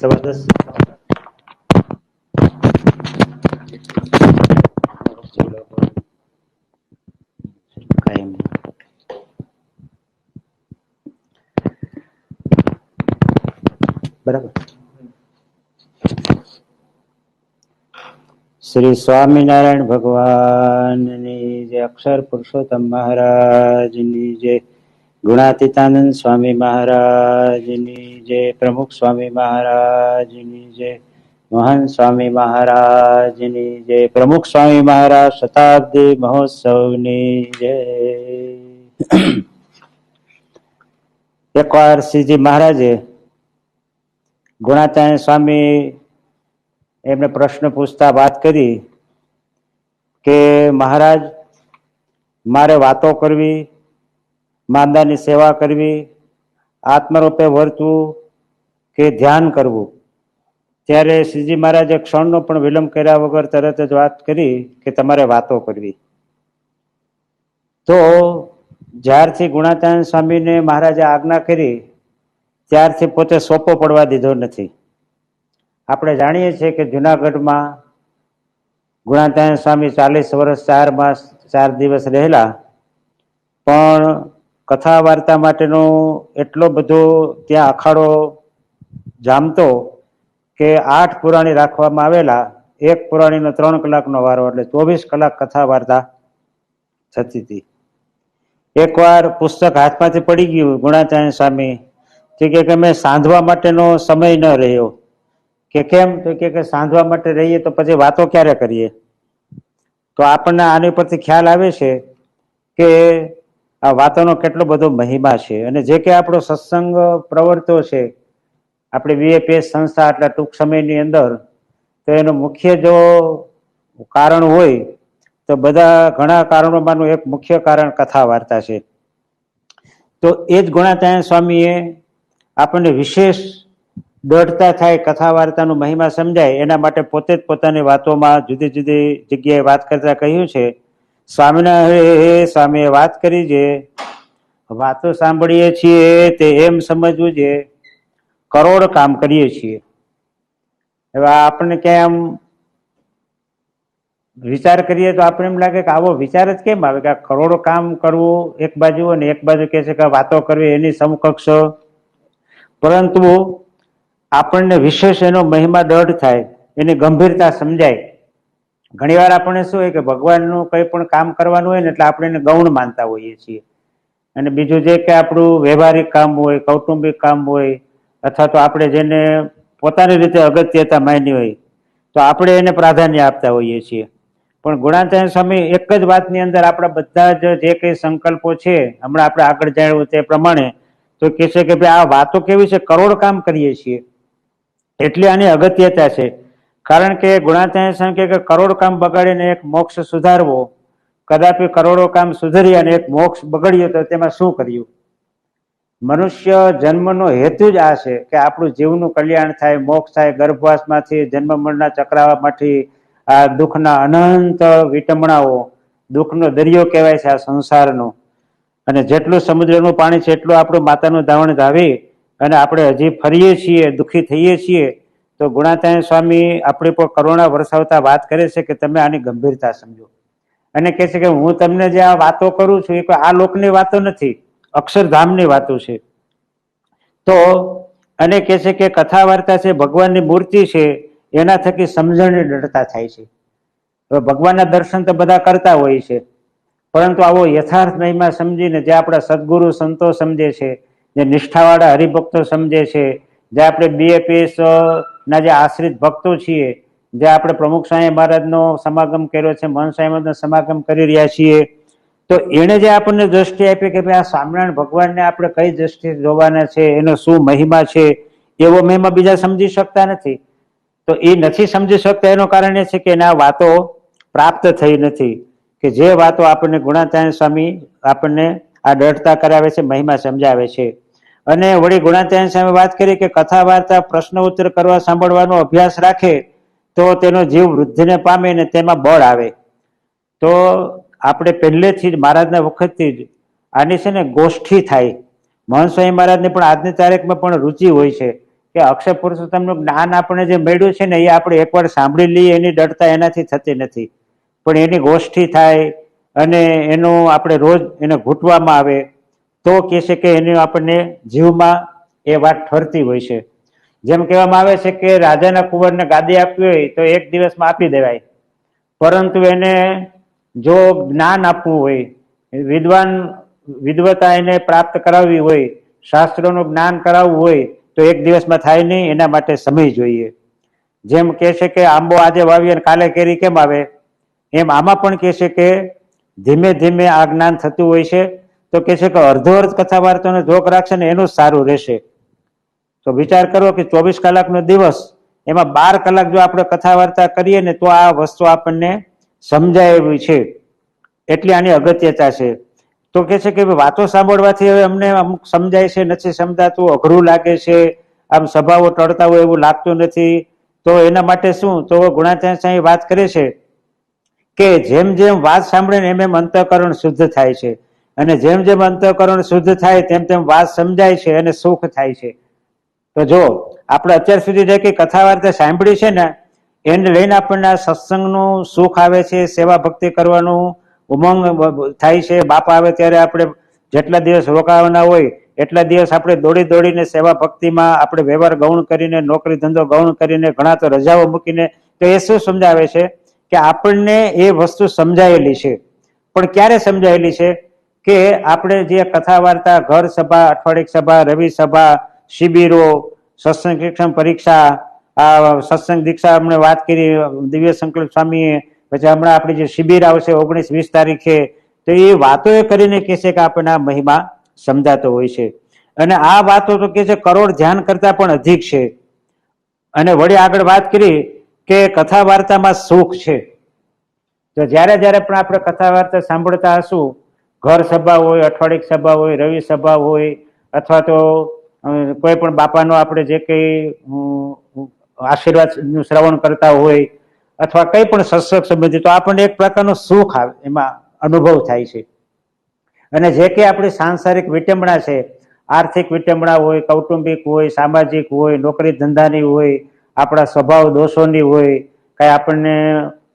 10:15 કાયમ બરાબર. શ્રી સ્વામિનારાયણ ભગવાનની જય, અક્ષર પુરુષોત્તમ મહારાજની જય, ગુણાતીતાનંદ સ્વામી મહારાજની જય, પ્રમુખ સ્વામી મહારાજની જય, મહંત સ્વામી મહારાજની જય, પ્રમુખ સ્વામી મહારાજ શતાબ્દી મહોત્સવની જય. એકવાર શ્રીજી મહારાજે ગુણાતીતાનંદ સ્વામી એમને પ્રશ્ન પૂછતા વાત કરી કે મહારાજ, મારે વાતો કરવી, માંદાની સેવા કરવી, આત્મરૂપે વર્તવું કે ધ્યાન કરવું? ત્યારે શ્રીજી મહારાજે ક્ષણનો પણ વિલંબ કર્યા વગર તરત જ વાત કરી કે તમારે વાતો કરવી. તો જ્યારથી ગુણાતીતાનંદ સ્વામીને મહારાજે આજ્ઞા કરી ત્યારથી પોતે સોપો પડવા દીધો નથી. આપણે જાણીએ છીએ કે જુનાગઢમાં ગુણાતીતાનંદ સ્વામી 40 વર્ષ 4 માસ 4 દિવસ રહેલા, પણ કથા વાર્તા માટેનો એટલો બધો ત્યાં અખાડો જામતો કે 8 પુરાણી રાખવામાં આવેલા. એક પુરાણીનો 3 કલાકનો વારો, એટલે 24 કલાક કથા વાર્તા થતી હતી. એકવાર પુસ્તક હાથમાંથી પડી ગયું ગુણાતીતાનંદ સ્વામી કે મેં સાંધવા માટેનો સમય ન રહ્યો. કે કેમ? તો કે સાંધવા માટે રહીએ તો પછી વાતો ક્યારે કરીએ? તો આપણને આની પરથી ખ્યાલ આવે છે કે આ વાતોનો કેટલો બધો મહિમા છે. અને જે કે આપણો સત્સંગ પ્રવર્તો છે, આપણી VAPS સંસ્થા આટલા ટૂંક સમયની અંદર, તો એનું મુખ્ય જો કારણ હોય તો બધા ઘણા કારણોમાંનું એક મુખ્ય કારણ કથા વાર્તા છે. તો એ જ ગુણાતીતાનંદ સ્વામીએ આપણને વિશેષ દૃઢતા થાય, કથા વાર્તાનો મહિમા સમજાય, એના માટે પોતે જ પોતાની વાતોમાં જુદી જુદી જગ્યાએ વાત કરતા કહ્યું છે, સ્વામિનારાયણ સ્વામીએ વાત કરી છે, વાતો સાંભળીએ છીએ તે એમ સમજવું છે કરોડ કામ કરીએ છીએ. હવે આપણને ક્યાંય આમ વિચાર કરીએ તો આપણને એમ લાગે કે આવો વિચાર જ કેમ આવે કે આ કરોડો કામ કરવું એક બાજુ, અને એક બાજુ કે છે કે વાતો કરવી એની સમકક્ષ. પરંતુ આપણને વિશેષ એનો મહિમા દૃઢ થાય, એની ગંભીરતા સમજાય. ઘણી વાર આપણે શું હોય કે ભગવાનનું કંઈ પણ કામ કરવાનું હોય ને એટલે આપણે એને ગૌણ માનતા હોઈએ છીએ, અને બીજું જે કે આપણું વ્યવહારિક કામ હોય, કૌટુંબિક કામ હોય, અથવા તો આપણે જેને પોતાની રીતે અગત્યતા માની હોય તો આપણે એને પ્રાધાન્ય આપતા હોઈએ છીએ. પણ ગુણાતીતાનંદ સ્વામી એક જ વાતની અંદર આપણા બધા જ જે કંઈ સંકલ્પો છે, હમણાં આપણે આગળ જાણ્યું તે પ્રમાણે, તો કહે છે કે ભાઈ આ વાતો કેવી છે, કરોડ કામ કરીએ છીએ. એટલી આની અગત્યતા છે. કારણ કે ગુણાતીતાનંદ સ્વામી કે કરોડ કામ બગાડીને એક મોક્ષ સુધારવો, કદાપી કરોડો કામ સુધરી અને એક મોક્ષ બગડ્યો તો તેમાં શું કર્યું? મનુષ્ય જન્મનો હેતુ જ આ છે કે આપણું જીવનું કલ્યાણ થાય, મોક્ષ થાય, ગર્ભવાસમાંથી જન્મ મરણના ચક્રાવામાંથી આ દુઃખના અનંત વિટમણાઓ, દુઃખનો દરિયો કહેવાય છે આ સંસારનો, અને જેટલું સમુદ્રનું પાણી છે એટલું આપણું માતાનું ધાવણ ધાવી અને આપણે હજી ફરીએ છીએ, દુઃખી થઈએ છીએ. તો ગુણાતીતાનંદ સ્વામી આપણી પર કરુણા વરસાવતા વાત કરે છે કે તમે આની ગંભીરતા સમજો, અને કહે છે કે હું તમને જે આ વાતો કરું છું એ આ લોકની વાતો નથી, અક્ષરધામની વાતો છે. તો અને કહે છે કે કથા વાર્તા છે ભગવાનની મૂર્તિ છે, એના થકી સમજણની દ્રઢતા થાય છે. હવે ભગવાનના દર્શન તો બધા કરતા હોય છે, પરંતુ આવો યથાર્થ મહિમા સમજીને જે આપણા સદગુરુ સંતો સમજે છે, જે નિષ્ઠાવાળા હરિભક્તો સમજે છે, જે આપણે BAPS ના જે આશ્રિત ભક્તો છીએ, જે આપણે પ્રમુખ સ્વામી મહારાજનો સમાગમ કર્યો છે, મહંત સ્વામી મહારાજનો સમાગમ કરી રહ્યા છીએ, તો એને જે આપણને દ્રષ્ટિ આપી કે ભાઈ આ સ્વામિનારાયણ ભગવાનને આપણે કઈ દ્રષ્ટિએ જોવાના છે, એનો શું મહિમા છે, એવો મહિમા બીજા સમજી શકતા નથી. તો એ નથી સમજી શકતા એનું કારણ એ છે કે એને આ વાતો પ્રાપ્ત થઈ નથી, કે જે વાતો આપણને ગુણાતીતાનંદ સ્વામી આપણને આ દ્રઢતા કરાવે છે, મહિમા સમજાવે છે. અને વળી ગુણાતીતાનંદ સ્વામી વાત કરી કે કથા વાર્તા પ્રશ્ન ઉત્તર કરવા સાંભળવાનો અભ્યાસ રાખે તો તેનો જીવ વૃદ્ધિને પામે ને તેમાં બળ આવે. તો આપણે પહેલેથી જ મહારાજના વખતથી જ આની છે ને ગોષ્ઠી થાય. મહંત સ્વામી મહારાજને પણ આજની તારીખમાં પણ રુચિ હોય છે કે અક્ષર પુરુષોત્તમનું જ્ઞાન આપણે જે મળ્યું છે ને એ આપણે એકવાર સાંભળી લઈએ એની દળતા એનાથી થતી નથી, પણ એની ગોષ્ઠી થાય અને એનું આપણે રોજ એને ઘૂંટવામાં આવે તો કહે છે કે એની આપણને જીવમાં એ વાત ઠરતી હોય છે. જેમ કહેવામાં આવે છે કે રાજાના કુંવરને ગાદી આપવી હોય તો એક દિવસમાં આપી દેવાય, પરંતુ એને જો જ્ઞાન આપવું હોય, વિદ્વતા એને પ્રાપ્ત કરાવવી હોય, શાસ્ત્રોનું જ્ઞાન કરાવવું હોય તો એક દિવસમાં થાય નહીં, એના માટે સમય જોઈએ. જેમ કહે છે કે આંબો આજે વાવીએ અને કાલે કેરી કેમ આવે, એમ આમાં પણ કહે છે કે ધીમે ધીમે આ જ્ઞાન થતું હોય છે. તો કહે છે કે અડધો અર્ધ કથા વાર્તાનો જોક રાખશે ને એનું સારું રહેશે. તો વિચાર કરો કે 24 કલાકનો દિવસ, એમાં 12 કલાક જો આપણે કથા વાર્તા કરીએ ને તો આ વસ્તુ આપણને સમજાય એવી છે, એટલી આની અગત્યતા છે. તો કહે છે કે વાતો સાંભળવાથી હવે અમને અમુક સમજાય છે, નથી સમજાતું, અઘરું લાગે છે, આમ સભાઓ ટળતા હોય એવું લાગતું નથી. તો એના માટે શું, તો ગુણાત્યાન સ્વામી વાત કરે છે કે જેમ જેમ વાત સાંભળે ને એમ એમ અંતઃકરણ શુદ્ધ થાય છે, અને જેમ જેમ અંતઃકરણ શુદ્ધ થાય તેમ તેમ વાત સમજાય છે અને સુખ થાય છે. તો જો આપણે અત્યાર સુધી જે કઈ કથા વાર્તા સાંભળી છે ને એને લઈને આપણને આ સત્સંગનું સુખ આવે છે, સેવા ભક્તિ કરવાનું ઉમંગ થાય છે. બાપા આવે ત્યારે આપણે જેટલા દિવસ રોકાવાના હોય એટલા દિવસ આપણે દોડી દોડીને સેવા ભક્તિમાં આપણે વ્યવહાર ગૌણ કરીને, નોકરી ધંધો ગૌણ કરીને, ઘણા તો રજાઓ મૂકીને, તો એ શું સમજાવે છે કે આપણને એ વસ્તુ સમજાયેલી છે. પણ ક્યારે સમજાયેલી છે કે આપણે જે કથા વાર્તા, ઘર સભા, અઠવાડિક સભા, રવિ સભા, શિબિરો, સત્સંગ શિક્ષણ પરીક્ષા, આ સત્સંગ દીક્ષા હમણાં વાત કરી દિવ્ય સંકલ્પ સ્વામીએ, પછી હમણાં આપણી જે શિબિર આવશે 19-20 તારીખે, તો એ વાતો એ કરીને કહે છે કે આપણને આ મહિમા સમજાતો હોય છે. અને આ વાતો તો કહે છે કરોડ ધ્યાન કરતા પણ અધિક છે. અને વળી આગળ વાત કરી કે કથા વાર્તામાં સુખ છે. તો જ્યારે જ્યારે પણ આપણે કથા વાર્તા સાંભળતા હશું, ઘર સભા હોય, અઠવાડિક સભા હોય, રવિ સભા હોય, અથવા તો કોઈ પણ બાપાનો આપણે જે કંઈ આશીર્વાદનું શ્રવણ કરતા હોય, અથવા કંઈ પણ સત્સંગ સંબંધી, તો આપણને એક પ્રકારનું સુખ આવે, એમાં અનુભવ થાય છે. અને જે કંઈ આપણી સાંસારિક વિટંબણા છે, આર્થિક વિટંબણા હોય, કૌટુંબિક હોય, સામાજિક હોય, નોકરી ધંધાની હોય, આપણા સ્વભાવ દોષોની હોય, કાંઈ આપણને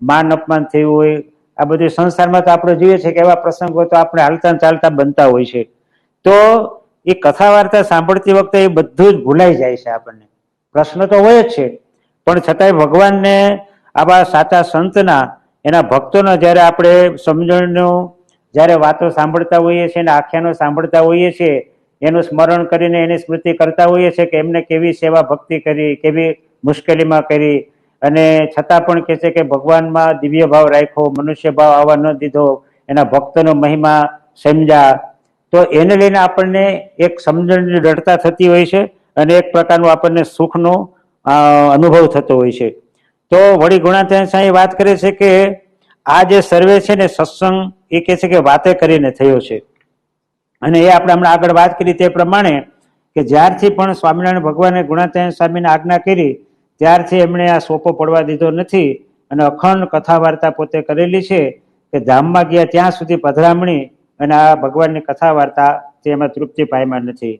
માન અપમાન થયું હોય, આ બધું સંસારમાં તો આપણે જોઈએ છીએ કે એવા પ્રસંગો તો આપણે હાલતા ચાલતા બનતા હોય છે. તો એ કથા વાર્તા સાંભળતી વખતે એ બધું જ ભૂલાઈ જાય છે. આપણને પ્રશ્ન તો હોય જ છે, પણ છતાંય ભગવાનને આવા સાચા સંતના, એના ભક્તોના જ્યારે આપણે સમજણનું જ્યારે વાતો સાંભળતા હોઈએ છીએ અને આખ્યાનો સાંભળતા હોઈએ છીએ, એનું સ્મરણ કરીને એની સ્મૃતિ કરતા હોઈએ છીએ કે એમને કેવી સેવા ભક્તિ કરી, કેવી મુશ્કેલીમાં કરી, અને છતાં પણ કહે છે કે ભગવાનમાં દિવ્ય ભાવ રાખ્યો, મનુષ્ય ભાવ આવવા ન દીધો, એના ભક્તનો મહિમા સમજ્યા. તો એને લઈને આપણને એક સમજણની દૃઢતા થતી હોય છે અને એક પ્રકારનું આપણને સુખનો અનુભવ થતો હોય છે. તો વળી ગુણાત્યાન સ્વામી વાત કરે છે કે આ જે સર્વે છે ને સત્સંગ, એ કહે છે કે વાતે કરીને થયો છે. અને એ આપણે હમણાં આગળ વાત કરી તે પ્રમાણે કે જ્યારથી પણ સ્વામિનારાયણ ભગવાને ગુણાત્યાન સ્વામીને આજ્ઞા કરી ત્યારથી એમણે આ સોપો પડવા દીધો નથી, અને અખંડ કથા વાર્તા પોતે કરેલી છે. કે ધામમાં ગયા ત્યાં સુધી પધરામણી અને આ ભગવાનની કથા વાર્તા તેમાં તૃપ્તિ પામ્યા નથી.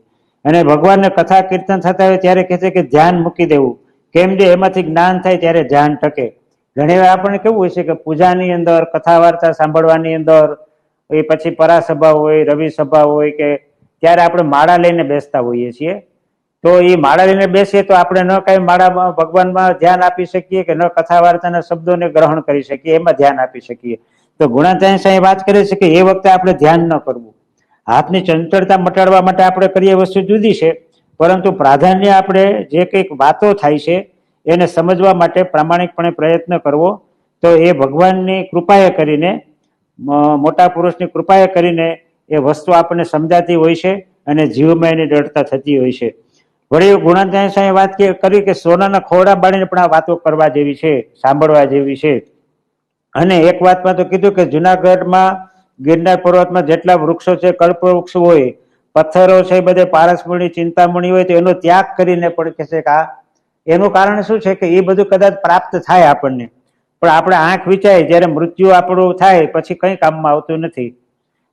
અને ભગવાનને કથા કીર્તન થતા હોય ત્યારે કહે છે કે ધ્યાન મૂકી દેવું, કેમ જે એમાંથી જ્ઞાન થાય ત્યારે ધ્યાન ટકે. ઘણી વાર આપણને કેવું હોય છે કે પૂજાની અંદર, કથા વાર્તા સાંભળવાની અંદર, એ પછી પરાસભા હોય, રવિ સભા હોય, કે ત્યારે આપણે માળા લઈને બેસતા હોઈએ છીએ. તો એ માળા લઈને બેસીએ તો આપણે ન કઈ માળામાં ભગવાનમાં ધ્યાન આપી શકીએ કે ન કથા વાર્તાના શબ્દોને ગ્રહણ કરી શકીએ, એમાં ધ્યાન આપી શકીએ. તો ગુણાત્યાન સ્વામી વાત કરે છે કે એ વખતે આપણે ધ્યાન ન કરવું. હાથની ચંચળતા મટાડવા માટે આપણે કરીએ વસ્તુ જુદી છે, પરંતુ પ્રાધાન્ય આપણે જે કંઈક વાતો થાય છે એને સમજવા માટે પ્રામાણિકપણે પ્રયત્ન કરવો. તો એ ભગવાનની કૃપાએ કરીને, મોટા પુરુષની કૃપાએ કરીને એ વસ્તુ આપણને સમજાતી હોય છે અને જીવમાં એની દ્રઢતા થતી હોય છે. વળી ગુણાત્યાન સ્વામી વાત કરી કે સોનાના ખોરડા બાળીને પણ આ વાતો કરવા જેવી છે, સાંભળવા જેવી છે. અને એક વાતમાં તો કીધું કે જુનાગઢમાં ગિરનાર પર્વતમાં જેટલા વૃક્ષો છે, કલ્પ વૃક્ષ હોય, પથ્થરો છે, બધે પારસમણી, ચિંતામણી હોય, તો એનો ત્યાગ કરીને પણ કહે છે કે આ એનું કારણ શું છે કે એ બધું કદાચ પ્રાપ્ત થાય આપણને, પણ આપણે આંખ વિચાય જ્યારે મૃત્યુ આપણું થાય પછી કંઈ કામમાં આવતું નથી.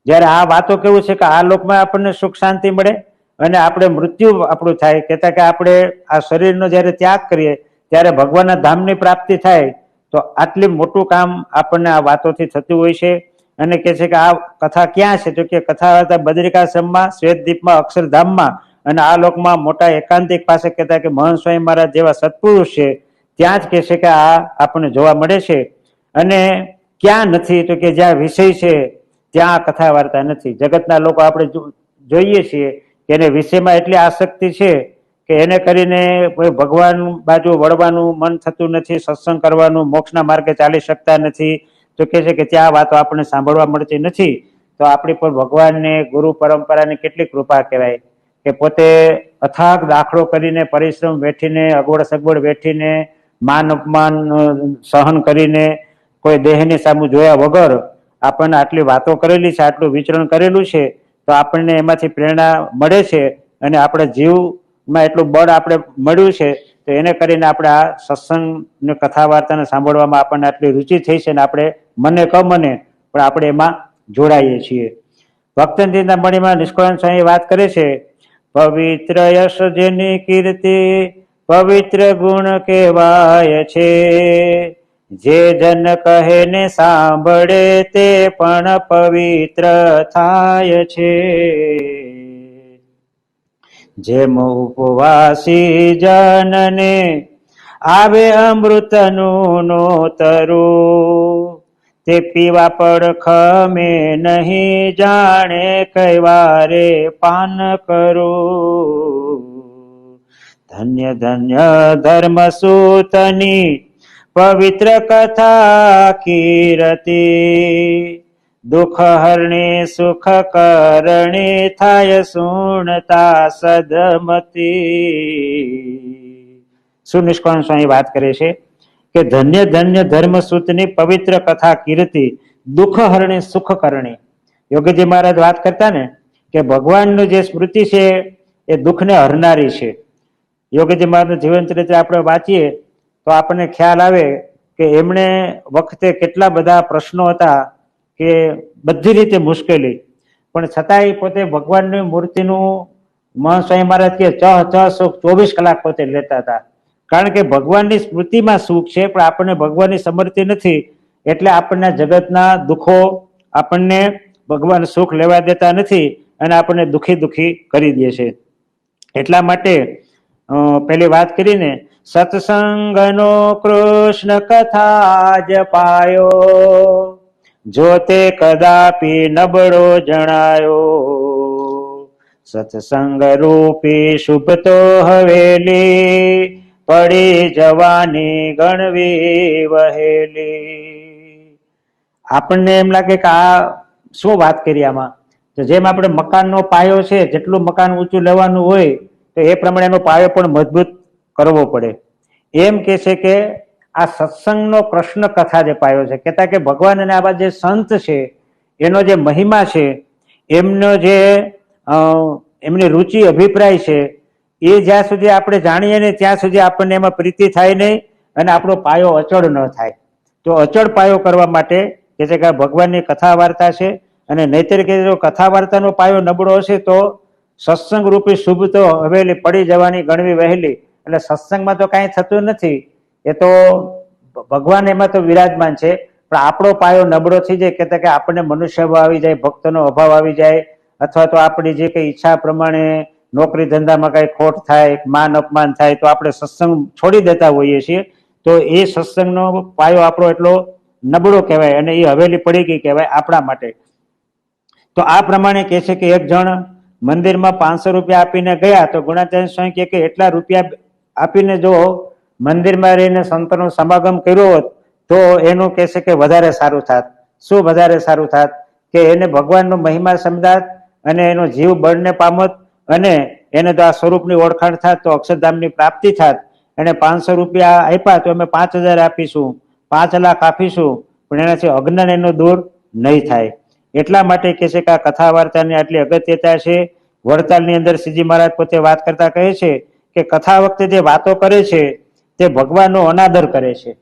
જ્યારે આ વાતો કેવું છે કે આ લોકમાં આપણને સુખ શાંતિ મળે અને આપણે મૃત્યુ આપણું થાય, કહેતા કે આપણે આ શરીરનો જ્યારે ત્યાગ કરીએ ત્યારે ભગવાનના ધામની પ્રાપ્તિ થાય. તો આટલી મોટું કામ આપણને આ વાતોથી થતું હોય છે. અને કહે છે કે આ કથા ક્યાં છે? તો કે કથા વાર્તા બદ્રિકાશ્રમમાં, શ્વેતદ્વીપમાં, અક્ષરધામમાં અને આ લોકમાં મોટા એકાંતિક પાસે કહેતા કે મહંત સ્વામી મહારાજ જેવા સત્પુરુષ છે ત્યાં જ કહે છે કે આ આપણને જોવા મળે છે. અને ક્યાં નથી? તો કે જ્યાં વિષય છે ત્યાં કથા વાર્તા નથી. જગતના લોકો આપણે જોઈએ છીએ કે એને વિષયમાં એટલી આસક્તિ છે કે એને કરીને કોઈ ભગવાન બાજુ વળવાનું મન થતું નથી, સત્સંગ કરવાનું, મોક્ષના માર્ગે ચાલી શકતા નથી. તો કે છે કે ત્યાં વાતો આપણને સાંભળવા મળતી નથી. તો આપણી પર ભગવાનને, ગુરુ પરંપરાની કેટલી કૃપા કહેવાય કે પોતે અથાગ દાખલો કરીને, પરિશ્રમ વેઠીને, અગવડ સગવડ વેઠીને, માન અપમાન સહન કરીને, કોઈ દેહની સામું જોયા વગર આપણને આટલી વાતો કરેલી છે, આટલું વિચરણ કરેલું છે. તો આપણને એમાંથી પ્રેરણા મળે છે અને આપણા જીવમાં એટલું બળ આપણે મળ્યું છે. તો એને કરીને આપણે આ સત્સંગ ને કથા વાર્તાને સાંભળવામાં આપણને આટલી રુચિ થઈ છે ને આપણે મને કમને પણ આપણે એમાં જોડાઈએ છીએ. ભક્તજીના મણીમાં નિષ્કળાનંદ સ્વામી વાત કરે છે, પવિત્ર યશ જેની કીર્તિ પવિત્ર ગુણ કહેવાય છે, જે જન કહે ને સાંભળે તે પણ પવિત્ર થાય છે. જેમ ઉપવાસી જનને આવે અમૃતનું નોતરું, તે પીવા પડખમે નહીં, જાણે કઈ વારે પાન કરું. ધન્ય ધન્ય ધર્મ સૂતની પવિત્ર કથા કીર્તિ, દુઃખ હરણી સુખ કરણી, થાય સુણતા સદમતી. સુનિષ્કાળ સ્વામી વાત કરે છે કે ધન્ય ધન્ય ધર્મસૂતની પવિત્ર કથા કીર્તિ, દુઃખ હરણી સુખ કરણી. યોગીજી મહારાજ વાત કરતા ને કે ભગવાનનું જે સ્મૃતિ છે એ દુઃખને હરનારી છે. યોગીજી મહારાજનું જીવન ચરિત્ર આપણે વાંચીએ તો આપણને ખ્યાલ આવે કે એમણે વખતે કેટલા બધા પ્રશ્નો હતા કે બધી રીતે મુશ્કેલી, પણ છતાંય પોતે ભગવાનની મૂર્તિનું મહંત સ્વામી મહારાજ કે ચહ 24 કલાક પોતે લેતા હતા. કારણ કે ભગવાનની સ્મૃતિમાં સુખ છે, પણ આપણને ભગવાનની સમૃદ્ધિ નથી એટલે આપણને જગતના દુઃખો આપણને ભગવાન સુખ લેવા દેતા નથી અને આપણને દુઃખી દુઃખી કરી દે છે. એટલા માટે પેલી વાત કરીને, સત્સંગનો કૃષ્ણ કથા જ પાયો, જો તે કદાપી નબળો જણાયો, સત્સંગ રૂપી શુભ તો હવેલી, પડી જવાની ગણવી વહેલી. આપણને એમ લાગે કે આ શું વાત કરી આમાં? તો જેમ આપણે મકાનનો પાયો છે, જેટલું મકાન ઊંચું લેવાનું હોય તો એ પ્રમાણે એનો પાયો પણ મજબૂત કરવો પડે. એમ કે છે કે આ સત્સંગનો કૃષ્ણ કથા જે પાયો છે, કહેતા કે ભગવાન અને આવા જે સંત છે એનો જે મહિમા છે, એમનો જે એમની રુચિ અભિપ્રાય છે, એ જ્યાં સુધી આપણે જાણીએ ને ત્યાં સુધી આપણને એમાં પ્રીતિ થાય નહીં અને આપણો પાયો અચળ ન થાય. તો અચળ પાયો કરવા માટે કે છે કે ભગવાનની કથા વાર્તા છે. અને નહીતર કે જો કથા વાર્તાનો પાયો નબળો હશે તો સત્સંગ રૂપી શુભ તો હવેલી, પડી જવાની ગણવી વહેલી. એટલે સત્સંગમાં તો કાંઈ થતું નથી, એ તો ભગવાન એમાં તો વિરાજમાન છે, પણ આપણો પાયો નબળો થઈ જાય. કહેતા કે આપણને મનુષ્ય ભાવ આવી જાય, ભક્તનો અભાવ આવી જાય, અથવા તો આપણી જે કઈ ઈચ્છા પ્રમાણે નોકરી ધંધામાં કઈ ખોટ થાય, માન અપમાન થાય તો આપણે સત્સંગ છોડી દેતા હોઈએ છીએ. તો એ સત્સંગનો પાયો આપણો એટલો નબળો કહેવાય અને એ હવેલી પડી ગઈ કહેવાય આપણા માટે. તો આ પ્રમાણે કહે છે કે એક જણ મંદિરમાં 500 રૂપિયા આપીને ગયા તો ગુણાચાર્ય સ્વામી કહે કે એટલા રૂપિયા આપીને જો મંદિરમાં રહીને સંતોનો સમાગમ કર્યો હોત તો એનું કહે છે કે વધારે સારું થાત. શું વધારે સારું થાત? કે એને ભગવાનનો મહિમા સમજાત અને એનો જીવ બળને પામત અને એને તો આ સ્વરૂપની ઓળખાણ થાત, તો અક્ષરધામની પ્રાપ્તિ થાત. એને 500 રૂપિયા આપ્યા તો અમે 5000 આપીશું, 5 લાખ આપીશું, પણ એનાથી અજ્ઞાન એનો દૂર નહીં થાય. એટલા માટે કહે છે કે આ કથા વાર્તાની આટલી અગત્યતા છે. વડતાલની અંદર શ્રીજી મહારાજ પોતે વાત કરતા કહે છે કે કથા વખતે જે વાતો કરે છે તે ભગવાનનો અનાદર કરે છે.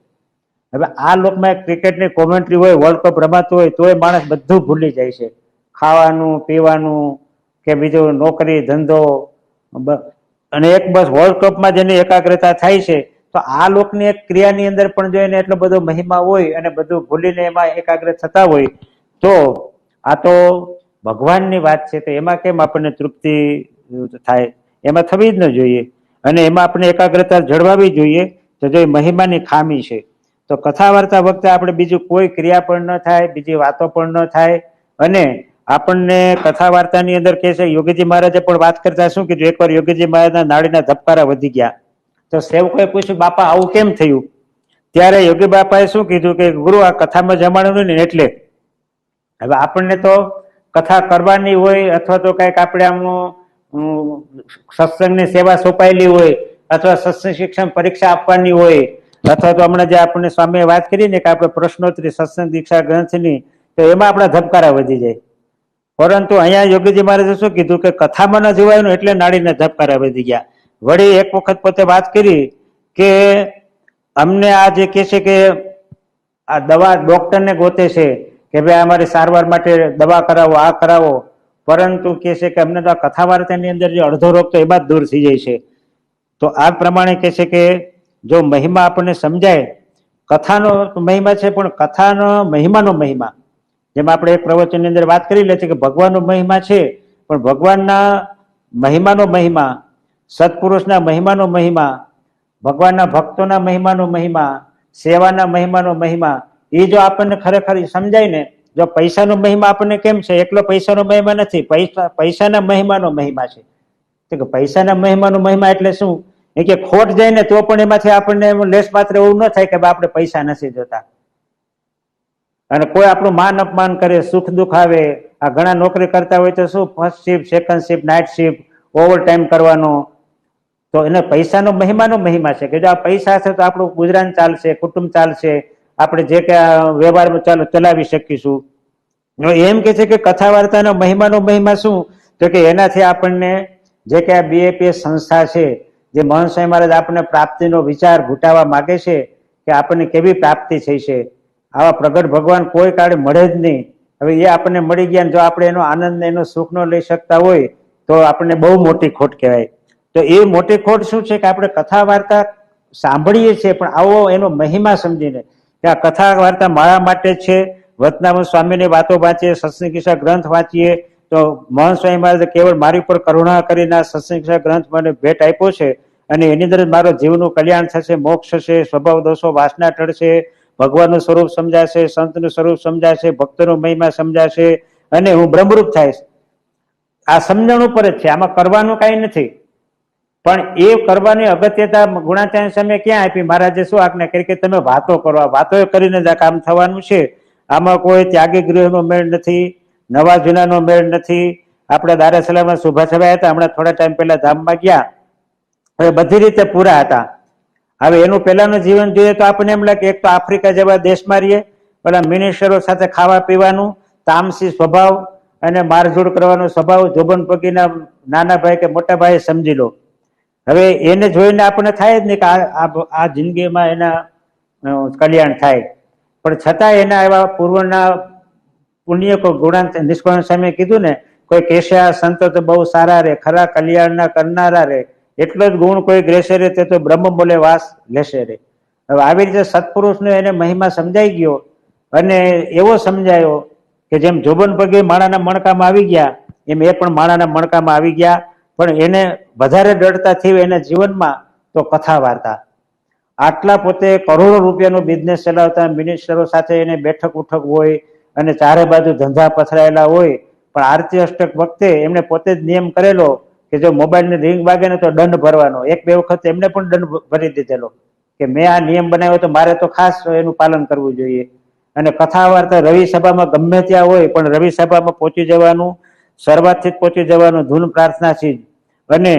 હવે આ લોકમાં ક્રિકેટની કોમેન્ટ્રી હોય, વર્લ્ડ કપ રમાતું હોય તોય માણસ બધું ભૂલી જાય છે, ખાવાનું પીવાનું કે બીજું નોકરી ધંધો અને એક બસ વર્લ્ડ કપમાં જેની એકાગ્રતા થાય છે, તો આ લોકની એક ક્રિયાની અંદર પણ જો એને એટલો બધો મહિમા હોય અને બધું ભૂલીને એમાં એકાગ્ર થતા હોય, તો આ તો ભગવાનની વાત છે. તો એમાં કેમ આપણને તૃપ્તિ થાય? એમાં થવી જ ન જોઈએ, અને એમાં આપણે એકાગ્રતા જળવાવી જોઈએ. તો જો મહિમાની ખામી છે, તો કથા વાર્તા વખતે આપણે બીજું કોઈ ક્રિયા પણ ન થાય, બીજી વાતો પણ ન થાય. અને આપણને કથા વાર્તાની અંદર કે છે, યોગીજી મહારાજે પણ વાત કરતા શું કીધું, એકવાર યોગીજી મહારાજના નાડીના ધબકારા વધી ગયા. તો સેવકોએ પૂછ્યું, બાપા આવું કેમ થયું? ત્યારે યોગી બાપાએ શું કીધું કે ગુરુ, આ કથામાં જમાડ્યું ને એટલે. હવે આપણને તો કથા કરવાની હોય, અથવા તો કઈક આપણે આમ સત્સંગની સેવા સોંપાયેલી હોય, અથવા સત્સંગ શિક્ષણ પરીક્ષા આપવાની હોય, અથવા તો હમણાં જે આપણને સ્વામીએ વાત કરી ને કે આપણે પ્રશ્નોત્તરી સત્સંગ દીક્ષા ગ્રંથની, તો એમાં આપણા ધબકારા વધી જાય. પરંતુ અહીંયા યોગીજી મહારાજે શું કીધું કે કથામાં ન જોવાયું એટલે નાડીને ધબકારા વધી ગયા. વળી એક વખત પોતે વાત કરી કે અમને આ જે કે છે કે આ દવા ડોક્ટરને ગોતે છે કે ભાઈ અમારી સારવાર માટે દવા કરાવો, આ કરાવો, પરંતુ કે છે કે અમને તો આ કથા વાર્તાની અંદર જે અડધો રોગ તો એમાં જ દૂર થઈ જાય છે. તો આ પ્રમાણે કે છે કે જો મહિમા આપણને સમજાય, કથાનો મહિમા છે, પણ કથાનો મહિમાનો મહિમા, જેમ આપણે એક પ્રવચનની અંદર વાત કરી લે છે કે ભગવાનનો મહિમા છે, પણ ભગવાનના મહિમાનો મહિમા, સત્પુરુષના મહિમાનો મહિમા, ભગવાનના ભક્તોના મહિમાનો મહિમા, સેવાના મહિમાનો મહિમા, એ જો આપણને ખરેખર સમજાય ને, જો પૈસાનો મહિમા આપણને કેમ છે, એકલો પૈસાનો મહિમા નથી, પૈસાના મહિમાનો મહિમા છે. કે પૈસાના મહિમાનો મહિમા એટલે શું? એ કે ખોટ જાય ને તો પણ એમાંથી આપણને લેશ માત્ર એવું ન થાય કે આપણે પૈસા નથી જોતા. અને કોઈ આપણું માન અપમાન કરે, સુખ દુઃખ આવે, આ ઘણા નોકરી કરતા હોય તો શું first shift, second shift, night shift, over time કરવાનો, તો એને પૈસાનો મહિમાનો મહિમા છે કે જો આ પૈસા હશે તો આપણું ગુજરાન ચાલશે, કુટુંબ ચાલશે, આપણે જે કે વ્યવહારમાં ચલાવી શકીશું. એમ કે છે કે કથા વાર્તાનો મહિમાનો મહિમા શું? તો કે એનાથી આપણને જે કે આ બીએપીએસ સંસ્થા છે, જે મહંત સ્વામી મહારાજ આપણને પ્રાપ્તિનો વિચાર ઘૂંટાવા માંગે છે કે આપણને કેવી પ્રાપ્તિ થઈ છે, આવા પ્રગટ ભગવાન કોઈ કાળે મળે જ નહીં. હવે એ આપણને મળી ગયા, જો આપણે એનો આનંદ એનો સુખ ન લઈ શકતા હોય તો આપણને બહુ મોટી ખોટ કહેવાય. તો એ મોટી ખોટ શું છે કે આપણે કથા વાર્તા સાંભળીએ છીએ, પણ આવો એનો મહિમા સમજીને કે આ કથા વાર્તા મારા માટે છે, વતનામૃત સ્વામીની વાતો વાંચીએ, સત્સંગ કિસ્સા ગ્રંથ વાંચીએ, તો મહંત સ્વામી મહારાજે કેવળ મારી પર કરુણા કરીને આ સત્સંગ કિસ્સા ગ્રંથ મને ભેટ આપ્યો છે, અને એની અંદર મારો જીવનું કલ્યાણ થશે, મોક્ષ થશે, સ્વભાવ દોષો વાસના ટળશે, ભગવાનનું સ્વરૂપ સમજાશે, સંતનું સ્વરૂપ સમજાશે, ભક્તનો મહિમા સમજાશે, અને હું બ્રહ્મરૂપ થઈશ. આ સમજણ ઉપર જ છે, આમાં કરવાનું કઈ નથી. પણ એ કરવાની અગત્યતા ગુણાચાર્ય સ્વામીએ ક્યાં આપી? મહારાજે શું આજ્ઞા કરી કે તમે વાતો કરો, વાતો કરીને જ આ કામ થવાનું છે. આમાં કોઈ ત્યાગી ગૃહનો મેળ નથી, નવા જૂનાનો મેળ નથી. આપણે દારેસલામમાં શુભાસભા હતા, હમણાં થોડા ટાઈમ પહેલા ધામમાં ગયા, હવે બધી રીતે પૂરા હતા. હવે એનું પહેલાનું જીવન જોઈએ તો આપણને એમ લાગે એક તો આફ્રિકા જેવા દેશમાં રહીએ, પેલા મિનિસ્ટરો સાથે ખાવા પીવાનું, તામસી સ્વભાવ અને મારઝૂડ કરવાનો સ્વભાવ, જોબન પગીના નાના ભાઈ કે મોટા ભાઈ સમજી લો. હવે એને જોઈને આપણને થાય જ નહીં કે આ જિંદગીમાં એના કલ્યાણ થાય, પણ છતાં એના એવા પૂર્વના પુણ્ય કોઈ ગુણાંત નિષ્કુળાનંદ સ્વામીએ કીધું ને, કોઈ કેશે આ સંતો તો બહુ સારા રે, ખરા કલ્યાણના કરનારા રે, એટલો જ ગુણ કોઈ ગ્રેસે રે તે તો બ્રહ્મ બોલે વાસ લેશે રે. હવે આવી રીતે સત્પુરુષનો એને મહિમા સમજાઈ ગયો, અને એવો સમજાયો કે જેમ જોબન પગે માણાના મણકામાં આવી ગયા, એમ એ પણ માણાના મણકામાં આવી ગયા. પણ એને વધારે દૃઢતા થયું એના જીવનમાં તો કથા વાર્તા. આટલા પોતે કરોડો રૂપિયાનો બિઝનેસ ચલાવતા, મિનિસ્ટરો સાથે એને બેઠક ઉઠક હોય, અને ચારે બાજુ ધંધા પથરાયેલા હોય, પણ આરતી અષ્ટક વખતે એમને પોતે જ નિયમ કરેલો કે જો મોબાઈલની રિંગ વાગે ને તો દંડ ભરવાનો. એક બે વખત એમને પણ દંડ ભરી દીધેલો કે મેં આ નિયમ બનાવ્યો તો મારે તો ખાસ એનું પાલન કરવું જોઈએ. અને કથા વાર્તા રવિ સભામાં ગમે ત્યાં હોય, પણ રવિ સભામાં પહોંચી જવાનું, શરૂઆતથી જ પહોંચી જવાનું, ધૂન પ્રાર્થનાથી જ, અને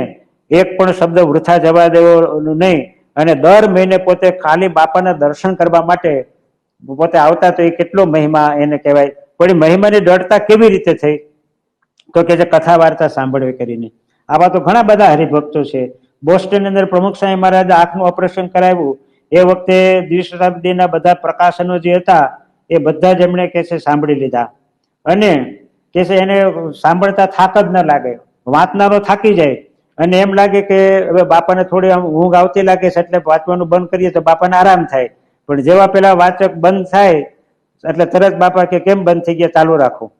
એક પણ શબ્દ વૃથા જવા દેવો નહીં. અને દર મહિને પોતે ખાલી બાપાના દર્શન કરવા માટે પોતે આવતા, તો એ કેટલો મહિમા એને કહેવાય. પણ મહિમાની દૃઢતા કેવી રીતે થઈ? તો કે જે કથા વાર્તા સાંભળવી કરીને. આવા તો ઘણા બધા હરિભક્તો છે. બોસ્ટનની અંદર પ્રમુખ સ્વામી મહારાજે આંખનું ઓપરેશન કરાવ્યું, એ વખતે દ્વિશતાબ્દીના બધા પ્રકાશનો જે હતા એ બધા જ એમણે કે છે સાંભળી લીધા. અને કે છે એને સાંભળતા થાક જ ન લાગે, વાંચનારો થાકી જાય અને એમ લાગે કે હવે બાપાને થોડી ઊંઘ આવતી લાગે છે એટલે વાંચવાનું બંધ કરીએ તો બાપાને આરામ થાય. પણ જેવા પેલા વાચક બંધ થાય એટલે તરત બાપા કે કેમ બંધ થઈ ગયા, ચાલુ રાખો.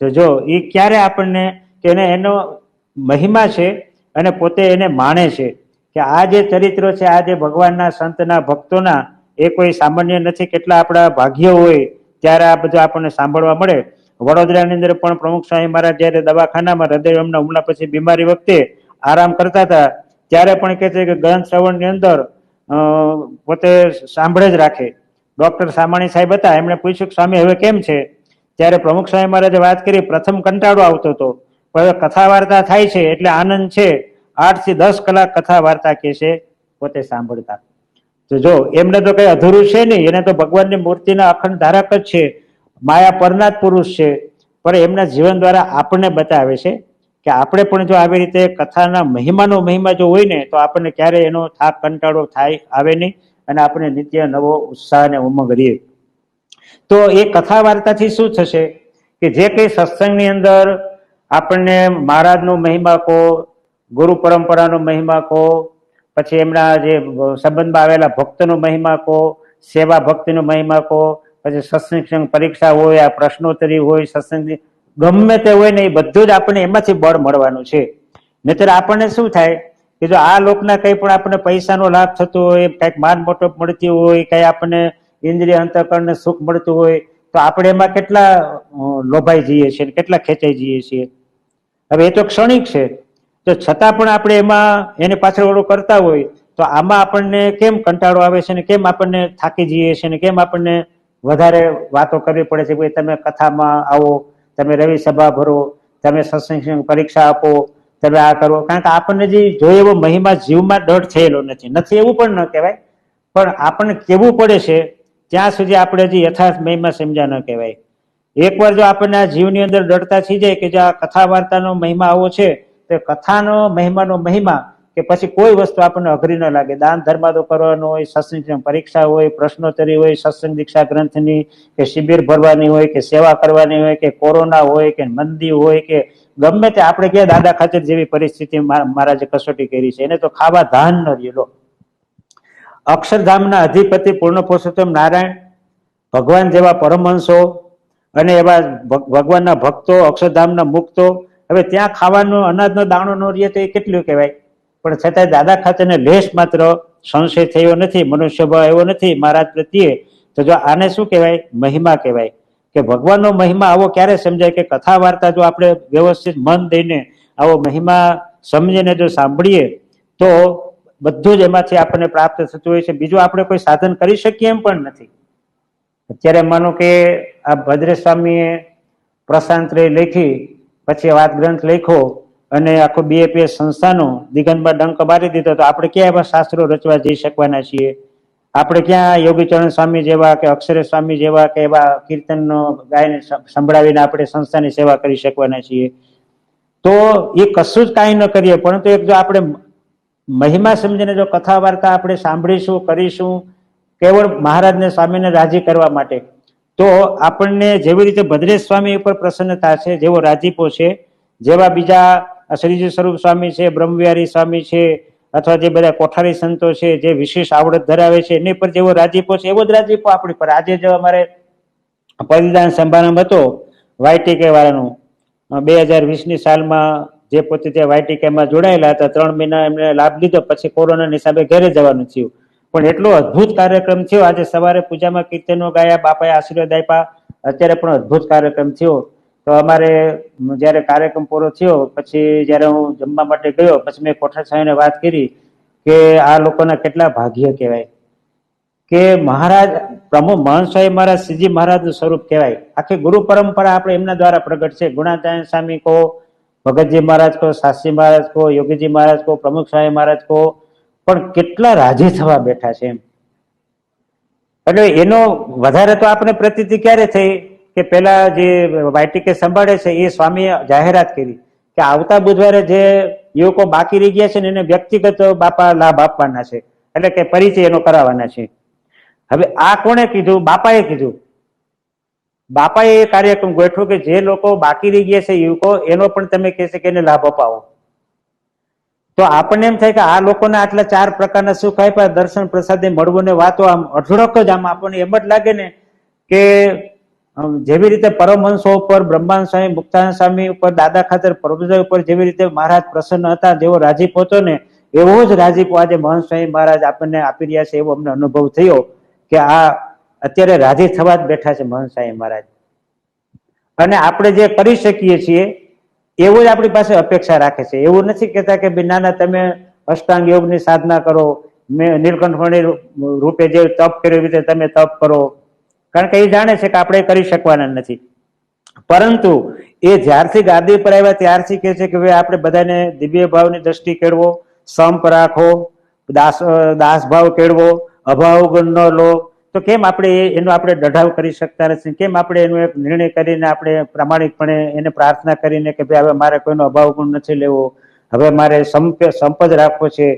તો જો એ ક્યારે આપણને કે એનો મહિમા છે અને પોતે એને માણે છે કે આ જે ચરિત્રો છે, આ જે ભગવાનના સંતના ભક્તોના, એ કોઈ સામાન્ય નથી. કેટલા આપણા ભાગ્ય હોય ત્યારે આ બધું આપણને સાંભળવા મળે. વડોદરાની અંદર પણ પ્રમુખ સ્વામી મહારાજ જયારે દવાખાનામાં હૃદય એમના હુમલા પછી બીમારી વખતે આરામ કરતા હતા ત્યારે પણ કહે છે કે ગ્રંથ શ્રવણની અંદર પોતે સાંભળે જ રાખે. ડોક્ટર સામાણી સાહેબ હતા, એમણે પૂછ્યું કે સ્વામી હવે કેમ છે? ત્યારે પ્રમુખ સ્વામી મહારાજે વાત કરી, પ્રથમ કંટાળો આવતો હતો, પણ હવે કથા વાર્તા થાય છે એટલે આનંદ છે. 8 થી 10 કલાક કથા વાર્તા કે છે પોતે સાંભળતા. તો જો એમને તો કઈ અધૂરું છે નહીં, એને તો ભગવાનની મૂર્તિના અખંડ ધારક જ છે, માયા પરના જ પુરુષ છે. પણ એમના જીવન દ્વારા આપણને બતાવે છે કે આપણે પણ જો આવી રીતે કથાના મહિમાનો મહિમા જો હોય ને તો આપણને ક્યારે એનો થાક કંટાળો થાય આવે નહીં અને આપણે નિત્ય નવો ઉત્સાહ અને ઉમંગ રહીએ. તો એ કથા વાર્તાથી શું થશે કે જે કઈ સત્સંગની અંદર આપણને મહારાજનો મહિમા કહો, ગુરુ પરંપરાનો મહિમા કહો, પછી એમના જે સંબંધમાં આવેલા ભક્તનો મહિમા કહો, સેવા ભક્તિનો મહિમા કહો, પછી સત્સંગ પરીક્ષા હોય, આ પ્રશ્નોત્તરી હોય, સત્સંગ ગમે તે હોય ને એ બધું જ આપણને એમાંથી બળ મળવાનું છે. નહીતર આપણને શું થાય કે જો આ લોકના કંઈ પણ આપણને પૈસાનો લાભ થતો હોય, કંઈક માન મોટપ મળતી હોય, કંઈ આપણને ઇન્દ્રિય અંતઃકરણને સુખ મળતું હોય તો આપણે એમાં કેટલા લોભાઈ જઈએ છીએ, કેટલા ખેંચાઈ જઈએ છીએ. હવે એ તો ક્ષણિક છે, તો છતાં પણ આપણે એમાં એની પાછળ ઓળું કરતા હોય તો આમાં આપણને કેમ કંટાળો આવે છે ને કેમ આપણને થાકી જઈએ છીએ ને કેમ આપણને વધારે વાતો કરવી પડે છે. ભાઈ તમે કથામાં આવો, તમે રવિ સભા ભરો, તમે સત્સંગ પરીક્ષા આપો, તમે આ કરો. કારણ કે આપણને જે જોઈએ એવો મહિમા જીવમાં દઢ થયેલો નથી એવું પણ ન કહેવાય, પણ આપણને કેવું પડે છે ત્યાં સુધી આપણે જે યથાર્થ મહિમા સમજ્યા ન કહેવાય. એકવાર જો આપણને આ જીવની અંદર દઢતા થઈ જાય કે જો આ કથા વાર્તાનો મહિમા આવો છે તો કથાનો મહિમાનો મહિમા કે પછી કોઈ વસ્તુ આપણને અઘરી ન લાગે. દાન ધર્માદો કરવાનો હોય, સત્સંગ પરીક્ષા હોય, પ્રશ્નોત્તરી હોય, સત્સંગ દીક્ષા ગ્રંથની કે શિબિર ભરવાની હોય કે સેવા કરવાની હોય કે કોરોના હોય કે મંદી હોય કે ગમે તે આપણે ક્યાં દાદા ખાચર જેવી પરિસ્થિતિ મહારાજે કસોટી કરી છે, એને તો ખાવા ધાન ન રહ્યો. અક્ષરધામના અધિપતિ પૂર્ણ પુરુષોત્તમ નારાયણ ભગવાન જેવા પરમહંસો અને એવા ભગવાનના ભક્તો, અક્ષરધામના મુક્તો, હવે ત્યાં ખાવાનો અનાજનો દાણો ન રહે તો એ કેટલું કહેવાય. પણ છતાંય દાદા ખાચરને લેશ માત્ર સંશય થયો નથી, મનુષ્ય ભાવ એવો નથી મહારાજ પ્રત્યે. તો જો આને શું કહેવાય? મહિમા કહેવાય. કે ભગવાનનો મહિમા આવો ક્યારે સમજાય કે કથા વાર્તા જો આપણે વ્યવસ્થિત મન દઈને આવો મહિમા સમજીને જો સાંભળીએ તો બધું જ એમાંથી આપણને પ્રાપ્ત થતું હોય છે. બીજું આપણે કોઈ સાધન કરી શકીએ એમ પણ નથી. અત્યારે માનો કે આ ભદ્રેશ સ્વામીએ પ્રશાંતરે લખી, પછી વાત ગ્રંથ લખ્યો અને આખો BAPS સંસ્થાનો દિગંતમાં ડંક મારી દીધો તો આપણે ક્યાં એવા શાસ્ત્રો રચવા જઈ શકવાના છીએ? આપણે ક્યાં યોગીચરણ સ્વામી જેવા કે અક્ષરે સ્વામી જેવા કે એવા કીર્તનનો ગાયને સંભળાવીને આપણે સંસ્થાની સેવા કરી શકવાના છીએ? તો એ કશું જ કાંઈ ન કરીએ, પરંતુ એક જો આપણે મહિમા સમજીને જો કથા વાર્તા આપણે સાંભળીશું, કરીશું કેવળ મહારાજને સ્વામીને રાજી કરવા માટે, તો આપણને જેવી રીતે ભદ્રેશ સ્વામી ઉપર પ્રસન્નતા છે, જેવો રાજીપો છે, જેવા બીજા શ્રીજી સ્વરૂપ સ્વામી છે, બ્રહ્મવિહારી સ્વામી છે, અથવા જે બધા કોઠારી સંતો છે જે વિશેષ આવડત ધરાવે છે એની પર જેવો રાજીપો છે એવો જ રાજીપો આપણી પર. આજે જો અમારે પરિધાન સમારંભ હતો YTK વાળાનું 2020ની સાલમાં, જે પોતે ત્યાં YTKમાં જોડાયેલા હતા, 3 મહિના એમને લાભ લીધો, પછી કોરોનાના હિસાબે ઘરે જવાનું થયું. પણ એટલો અદભુત કાર્યક્રમ થયો. આજે સવારે પૂજામાં કીર્તનો ગાયા, બાપાએ આશીર્વાદ આપ્યા, અત્યારે પણ અદભુત કાર્યક્રમ થયો. તો અમારે જયારે કાર્યક્રમ પૂરો થયો પછી જયારે હું જમવા માટે ગયો, પછી મેં કોઠાર સાહેબને વાત કરી કે આ લોકોના કેટલા ભાગ્ય કહેવાય કે મહારાજ પ્રમુખ મહંત સ્વામી મહારાજ શ્રીજી મહારાજનું સ્વરૂપ કહેવાય. આખી ગુરુ પરંપરા આપણે એમના દ્વારા પ્રગટ છે. ગુણાતાયણ સ્વામી કહો, ભગતજી મહારાજ કહો, શાસ્ત્રી મહારાજ કહો, યોગીજી મહારાજ કહો, પ્રમુખ સ્વામી મહારાજ કહો, પણ કેટલા રાજી થવા બેઠા છે એમ. એટલે એનો વધારે તો આપણે પ્રતીતિ ક્યારે થઈ કે પેલા જે YTK સંભાળે છે એ સ્વામીએ જાહેરાત કરી કે આવતા બુધવારે જે યુવકો બાકી રહી ગયા છે ને એને વ્યક્તિગત બાપા લાભ આપવાના છે, એટલે કે પરિચય એનો કરાવવાના છે. હવે આ કોણે કીધું? બાપાએ કીધું. બાપાએ એ કાર્યક્રમ ગોઠવ્યો કે જે લોકો બાકી રહી ગયા છે યુવકો એનો પણ તમે કહેશે કે એને લાભ અપાવો. તો આપણને એમ થાય કે આ લોકોને આટલા 4 પ્રકારના સુખ આપ્યા, દર્શન પ્રસાદે મળવું ને વાતો, આમ અઢળક જ, આમ આપણને એમ જ લાગે ને કે જેવી રીતે પરમહંસો ઉપર, બ્રહ્માનંદ સ્વામી, મુક્તાનંદ સ્વામી ઉપર, દાદા ખાતર પ્રભુજી ઉપર જેવી રીતે મહારાજ પ્રસન્ન હતા, જેવો રાજીપો હતો ને એવો જ રાજીપો આજે મહંત સ્વામી મહારાજ આપણને આપી રહ્યા છે. એવો અમને અનુભવ થયો કે આ અત્યારે રાજી થવા જ બેઠા છે મહંત સ્વામી મહારાજ. અને આપણે જે કરી શકીએ છીએ એવું જ આપણી પાસે અપેક્ષા રાખે છે. એવું નથી કહેતા કે નાના તમે અષ્ટાંગ યોગની સાધના કરો, મેં નીલકંઠમણી રૂપે જે તપ કર્યું રીતે તમે તપ કરો, કારણ કે એ જાણે છે કે આપણે કરી શકવાના નથી. પરંતુ એ જ્યારથી ગાદી પર આવ્યા ત્યારથી કહે છે કે ભાઈ આપણે બધાને દિવ્ય ભાવની દ્રષ્ટિ કેળવો, સંપ રાખો, દાસ ભાવ કેળવો, અભાવ ગુણ ન લો. તો કેમ આપણે એનો આપણે ડઢાવ કરી શકતા નથી? કેમ આપણે એનો એક નિર્ણય કરીને આપણે પ્રામાણિકપણે એને પ્રાર્થના કરીને કે ભાઈ હવે મારે કોઈનો અભાવ ગુણ નથી લેવો, હવે મારે સંપ જ રાખવો છે,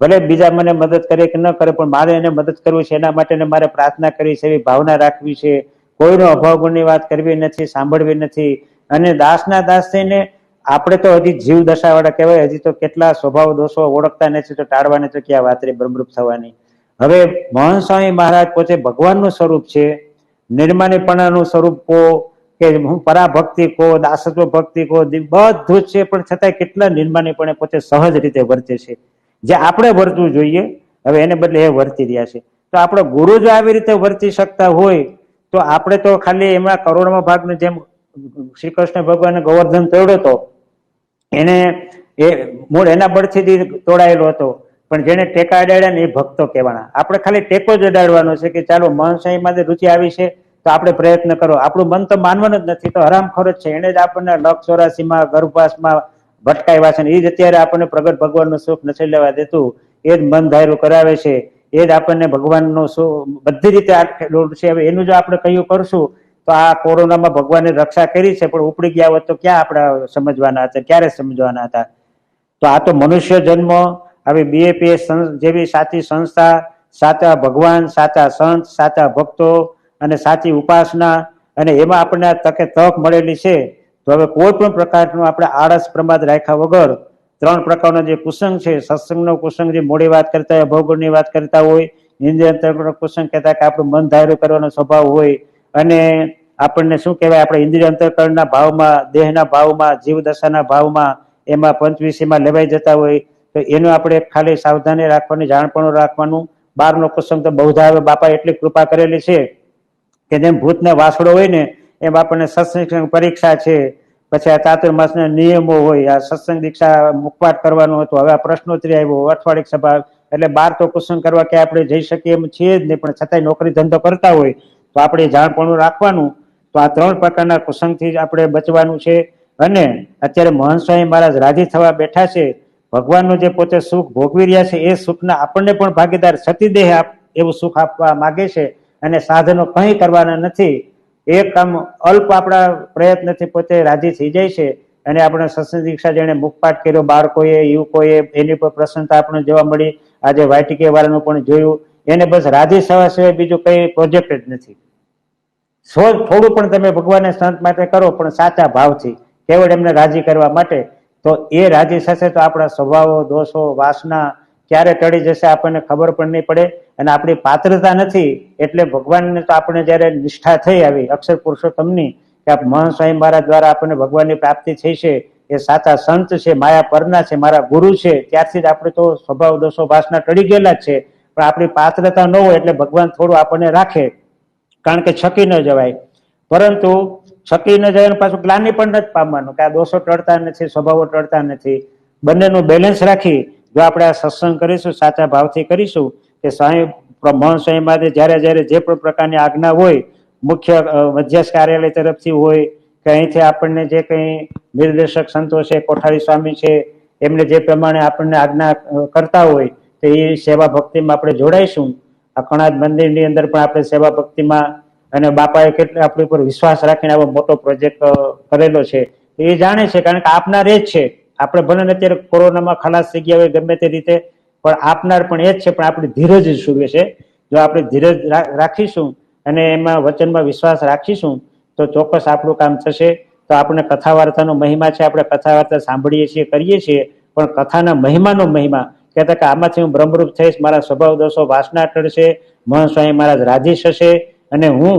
ભલે બીજા મને મદદ કરે કે ન કરે પણ મારે એને મદદ કરવી છે, એના માટે મારે પ્રાર્થના કરવી છે, એવી ભાવના રાખવી છે, કોઈનો અભાવ ગુણની વાત કરવી નથી, સાંભળવી નથી. અને દાસના દાસ થઈને આપણે તો હજી જીવ દશાવાળા કહેવાય, હજી તો કેટલા સ્વભાવ દોષો ઓળખતા નથી, તો ટાળવાની તો ક્યાં વાત રે બ્રહ્મરૂપ થવાની. હવે મહંત સ્વામી મહારાજ પોતે ભગવાનનું સ્વરૂપ છે, નિર્માણીપણાનું સ્વરૂપ કહો કે હું પરાભક્તિ કહો, દાસત્વ ભક્તિ કહો, બધું જ છે, પણ છતાંય કેટલા નિર્માણીપણે પોતે સહજ રીતે વર્તે છે. જે આપણે વર્તવું જોઈએ હવે એને બદલે એ વર્તી રહ્યા છે. તો આપણો ગુરુ જો આવી રીતે વર્તી શકતા હોય તો આપણે તો ખાલી એમાં કરોડમાં ભાગનું, જેમ શ્રી કૃષ્ણ ભગવાને ગોવર્ધન તોડ્યો હતો, એને એ મૂળ એના બળથી તોડાયેલો હતો, પણ જેને ટેકા અડાડ્યા ને એ ભક્તો કહેવાના. આપણે ખાલી ટેકો જ અડાડવાનો છે કે ચાલો મહંત સ્વામી માં રુચિ આવી છે તો આપણે પ્રયત્ન કરો. આપણું મન તો માનવાનું જ નથી, તો હરામખોર જ છે, એને જ આપણને લક્ષ 84 ગર્ભવાસમાં ભટકાવ્યા છે, એ જ અત્યારે આપણને પ્રગટ ભગવાનનું સુખ નથી લેવા દેતું, એ જ મન ધાર્યું કરાવે છે, એ જ આપણને ભગવાનનું બધી રીતે છે. હવે એનું જો આપણે કયું કરશું તો આ કોરોનામાં ભગવાને રક્ષા કરી છે, પણ ઉપડી ગયા હોત તો ક્યાં આપણે સમજવાના હતા, ક્યારે સમજવાના હતા? તો આ તો મનુષ્ય જન્મ, આવી બીએપીએસ જેવી સાચી સંસ્થા, સાચા ભગવાન, સાચા સંત, સાચા ભક્તો અને સાચી ઉપાસના, અને એમાં આપણને તકે તક મળેલી છે. તો હવે કોઈ પણ પ્રકારનું આપણે આળસ પ્રમાદ રાખ્યા વગર 3 પ્રકારનો જે કુસંગ છે, સત્સંગનો કુસંગ જે મોડી વાત કરતા હોય, અભવગુણની વાત કરતા હોય, ઇન્દ્રિય કુસંગ કહેતા કે આપણું મન ધાર્યું કરવાનો સ્વભાવ હોય, અને આપણને શું કહેવાય, આપણે ઇન્દ્રિય અંતઃકરણના ભાવમાં, દેહના ભાવમાં, જીવ દશાના ભાવમાં, એમાં પંચવિષયમાં લેવાઈ જતા હોય, તો એનું આપણે ખાલી સાવધાની રાખવાની, જાણપણું રાખવાનું. બહારનો કુસંગ તો બહુ આવે, બાપા એટલી કૃપા કરેલી છે કે જેમ ભૂતને વાસડો હોય ને એમ આપણને સત્સંગ પરીક્ષા છે, પછી આ ચાતુર્માસના નિયમો હોય, આ સત્સંગ દીક્ષા મુખપાઠ કરવાનો હતો, હવે આ પ્રશ્નોત્તરી આવ્યો, અઠવાડિક સભા, એટલે 12 તો કુસંગ કરવા કે આપણે જઈ શકીએ એમ છીએ જ નહીં, પણ છતાંય નોકરી ધંધો કરતા હોય તો આપણે જાણપણું રાખવાનું. તો આ 3 પ્રકારના કુસંગથી જ આપણે બચવાનું છે. અને અત્યારે મહંત સ્વામી મહારાજ રાજી થવા બેઠા છે, ભગવાનનું જે પોતે સુખ ભોગવી રહ્યા છે એ સુખના આપણને પણ ભાગીદાર સતીદેહ એવું સુખ આપવા માંગે છે, અને સાધનો કંઈ કરવાના નથી. એક કામ અલ્પ આપણા પ્રયત્નથી પોતે રાજી થઈ જાય છે, અને આપણે સત્સંગ દીક્ષા જેને મુખપાઠ કર્યો, બાળકોએ, યુવકોએ, એની પર પ્રસન્નતા આપણને જોવા મળી. આજે વાયટીકે વાળાનું પણ જોયું, એને બસ રાજી થવા સિવાય બીજું કઈ પ્રોજેક્ટ જ નથી. થોડું પણ તમે ભગવાનને સંત માટે કરો, પણ સાચા ભાવથી, કેવળ એમને રાજી કરવા માટે, તો એ રાજી થશે તો આપણા સ્વભાવો, દોષો, વાસના ક્યારે ટળી જશે આપણને ખબર પણ નહીં પડે. અને આપણી પાત્રતા નથી એટલે ભગવાનને તો આપણે જયારે નિષ્ઠા થઈ આવી અક્ષર પુરુષોત્તમની કે મહંત સ્વામી મહારાજ દ્વારા આપણને ભગવાનની પ્રાપ્તિ થઈ છે, એ સાચા સંત છે, માયા પરના છે, મારા ગુરુ છે, ત્યારથી જ આપણે તો સ્વભાવ દોષો વાસના ટળી ગયેલા જ છે. પણ આપણી પાત્રતા ન હોય એટલે ભગવાન થોડું આપણને રાખે, કારણ કે છકી ન જવાય. પરંતુ છકી ન જવાય પાછું ગ્લાનિ પણ નથી પામવાનું કે આ દોષો ટળતા નથી, સ્વભાવો ટળતા નથી. બંનેનું બેલેન્સ રાખી જો આપણે આ સત્સંગ કરીશું, સાચા ભાવથી કરીશું, કે સ્વામી મહંત સ્વામી મહારાજ જયારે જયારે જે પણ પ્રકારની આજ્ઞા હોય, મુખ્ય મધ્યસ્થ કાર્યાલય તરફથી હોય કે અહીંથી આપણને જે કંઈ નિર્દેશક સંતો છે, કોઠારી સ્વામી છે, એમને જે પ્રમાણે આપણને આજ્ઞા કરતા હોય તો એ સેવા ભક્તિમાં આપણે જોડાઈશું. આ કણાજ મંદિરની અંદર પણ આપણે સેવા ભક્તિમાં, અને બાપાએ કેટલો આપણી ઉપર વિશ્વાસ રાખીને આવો મોટો પ્રોજેક્ટ કરેલો છે, એ જાણે છે, કારણ કે આપનાર એ જ છે. આપણે ભલે ને અત્યારે કોરોનામાં ખલાસ થઈ ગયા હોય ગમે તે રીતે, પણ આપનાર પણ એ જ છે, પણ આપણી ધીરજ શું છે. જો આપણે ધીરજ રાખીશું અને એમાં વચનમાં વિશ્વાસ રાખીશું તો ચોક્કસ આપણું કામ થશે. તો આપણે કથા વાર્તાનો મહિમા છે, આપણે કથા વાર્તા સાંભળીએ છીએ, કરીએ છીએ, પણ કથાના મહિમાનો મહિમા કહેતા કે આમાંથી હું બ્રહ્મરૂપ થઈશ, મારા સ્વભાવ દોષો વાસના ટળશે, મહા સ્વામી મહારાજ રાજી થશે અને હું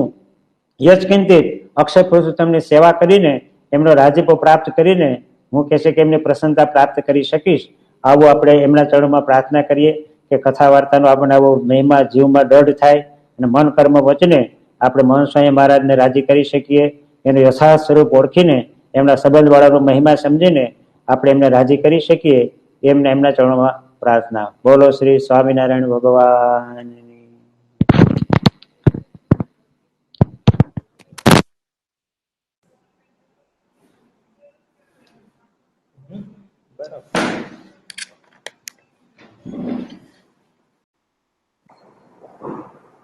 યજકિંચિત અક્ષય પુરુષોત્તમની સેવા કરીને એમનો રાજીપો પ્રાપ્ત કરીને હું કહેશે કે એમની પ્રસન્નતા પ્રાપ્ત કરી શકીશ. આવું આપણે એમના ચરણોમાં પ્રાર્થના કરીએ કે કથા વાર્તાનો આપણને આવો મહિમા જીવમાં દૃઢ થાય અને મન કર્મ વચને આપણે મહા સ્વામી મહારાજને રાજી કરી શકીએ. એનું યથાર્થ સ્વરૂપ ઓળખીને એમના સંબંધ વાળાનો મહિમા સમજીને આપણે એમને રાજી કરી શકીએ. એમને એમના ચરણોમાં પ્રાર્થના. બોલો શ્રી સ્વામિનારાયણ ભગવાન.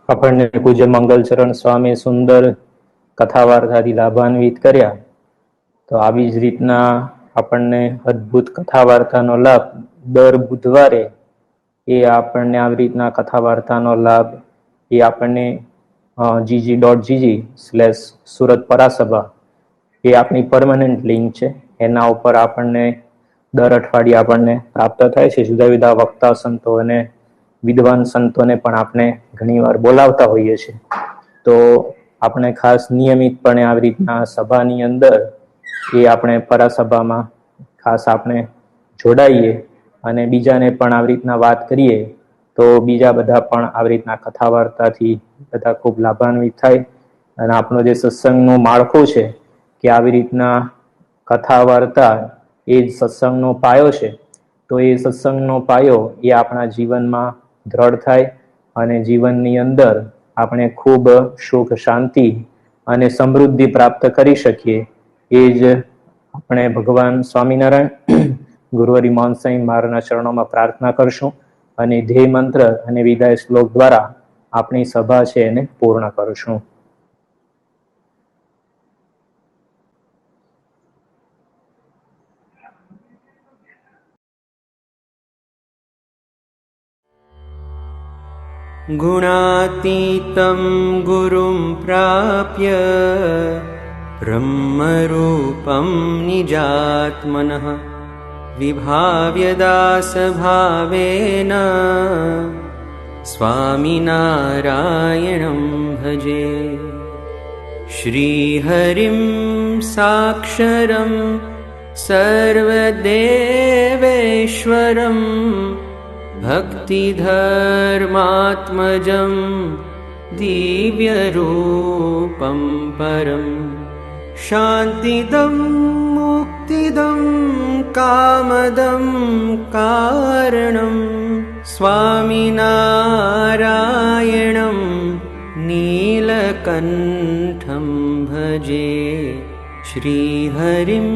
આપણને પૂજ્ય મંગલચરણ સ્વામી સુંદર કથા વાર્તાથી લાભાન્વિત કર્યા. તો આવી જ રીતના આપણને અદ્ભુત કથા વાર્તાનો લાભ દર બુધવારે આપણને આવી રીતના કથા વાર્તાનો લાભ આપણને gg.gg/સુરત પરાસભા આપણી પરમનન્ટ લિંક છે. એના ઉપર આપણને દર અઠવાડિયે આપણને પ્રાપ્ત થાય છે. જુદા જુદા વક્તા સંતો અને વિદ્વાન સંતોને પણ આપણે ઘણીવાર બોલાવતા હોઈએ છીએ. તો આપણે ખાસ નિયમિતપણે આવી રીતના સભાની અંદર આપણે પરાસભામાં ખાસ આપણે જોડાઈએ અને બીજાને પણ આવી રીતના વાત કરીએ તો બીજા બધા પણ આવી રીતના કથા વાર્તાથી બધા ખૂબ લાભાન્વિત થાય. અને આપણો જે સત્સંગનું માળખું છે કે આવી રીતના કથા વાર્તા એ જ સત્સંગનો પાયો છે. તો એ સત્સંગનો પાયો આપણા જીવનમાં દ્રઢ થાય અને જીવનની અંદર આપણે ખૂબ સુખ શાંતિ અને સમૃદ્ધિ પ્રાપ્ત કરી શકીએ. એ જ આપણે ભગવાન સ્વામિનારાયણ ગુરુવરી મહંત સ્વામી મહારાજના ચરણોમાં પ્રાર્થના કરશું અને ધ્યેય મંત્ર અને વિદાય શ્લોક દ્વારા આપણી સભા છે એને પૂર્ણ કરશું. गुणातीतं गुरुं प्राप्य ब्रह्मरूपं निजात्मनः विभाव्य दासभावेन स्वामिनारायणं भजे. श्रीहरिं साक्षरं सर्वदेवेश्वरं भक्तिधर्मात्मजं दिव्यरूपं परं शान्तिदं मुक्तिदं कामदं कारणं स्वामिनारायणं नीलकण्ठं भजे. श्रीहरिं